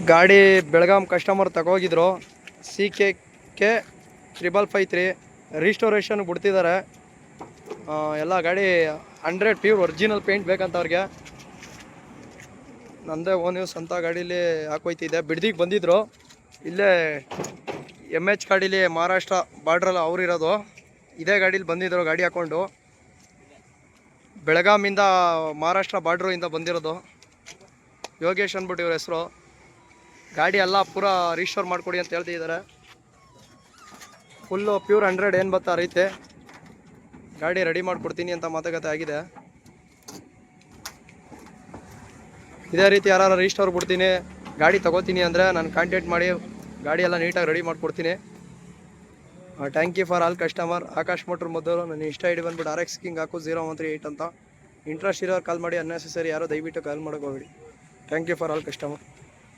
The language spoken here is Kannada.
ಗಾಡಿ ಬೆಳಗಾಂ ಕಸ್ಟಮರ್ ತಗೋಗಿದ್ರು CK 5553 ರಿಸ್ಟೋರೇಷನ್ ಬಿಡ್ತಿದ್ದಾರೆ. ಎಲ್ಲ ಗಾಡಿ 100 ಪ್ಯೂರ್ ಒರಿಜಿನಲ್ ಪೇಂಟ್ ಬೇಕಂತ ಅವ್ರಿಗೆ. ನಂದೇ ಓನ್ ಯೂಸ್ ಅಂತ ಗಾಡೀಲಿ ಹಾಕೋಯ್ತಿದ್ದೆ. ಬಿಡ್ದಿಗೆ ಬಂದಿದ್ರು, ಇಲ್ಲೇ MH ಗಾಡೀಲಿ ಮಹಾರಾಷ್ಟ್ರ ಬಾರ್ಡ್ರಲ್ಲ ಅವ್ರು ಇರೋದು. ಇದೇ ಗಾಡೀಲಿ ಬಂದಿದ್ರು ಗಾಡಿ ಹಾಕ್ಕೊಂಡು. ಬೆಳಗಾಮಿಂದ ಮಹಾರಾಷ್ಟ್ರ ಬಾರ್ಡ್ರಿಂದ ಬಂದಿರೋದು. ಯೋಗೇಶ್ ಅಂದ್ಬಿಟ್ಟು ಇವ್ರ ಹೆಸರು. ಗಾಡಿ ಎಲ್ಲ ಪೂರಾ ರಿಸ್ಟೋರ್ ಮಾಡಿಕೊಡಿ ಅಂತ ಹೇಳ್ತಿದ್ದಾರೆ. ಫುಲ್ಲು ಪ್ಯೂರ್ 100 ಏನು ಬತ್ತಾ ಐತೆ. ಗಾಡಿ ರೆಡಿ ಮಾಡಿಕೊಡ್ತೀನಿ ಅಂತ ಮಾತುಕತೆ ಆಗಿದೆ. ಇದೇ ರೀತಿ ಯಾರು ರಿಸ್ಟೋರ್ ಬಿಡ್ತೀನಿ, ಗಾಡಿ ತೊಗೋತೀನಿ ಅಂದರೆ ನಾನು ಕಾಂಟ್ಯಾಕ್ಟ್ ಮಾಡಿ ಗಾಡಿ ಎಲ್ಲ ನೀಟಾಗಿ ರೆಡಿ ಮಾಡಿಕೊಡ್ತೀನಿ. Thank you for all customer. Akash motor ಮೊದಲು ನನ್ನ ಇಷ್ಟ ಐಡಿ ಬಂದ್ಬಿಟ್ಟು RX King ಹಾಕು 0138 ಅಂತ. ಇಂಟ್ರೆಸ್ಟ್ ಇರೋರು ಕಾಲ್ ಮಾಡಿ, ಅನ್ನೆಸೆಸರಿ ಯಾರೋ ದಯವಿಟ್ಟು ಕಾಲ್ ಮಾಡೋಕೆ ಹೋಗ್ಬೇಡಿ. Thank you for all customer.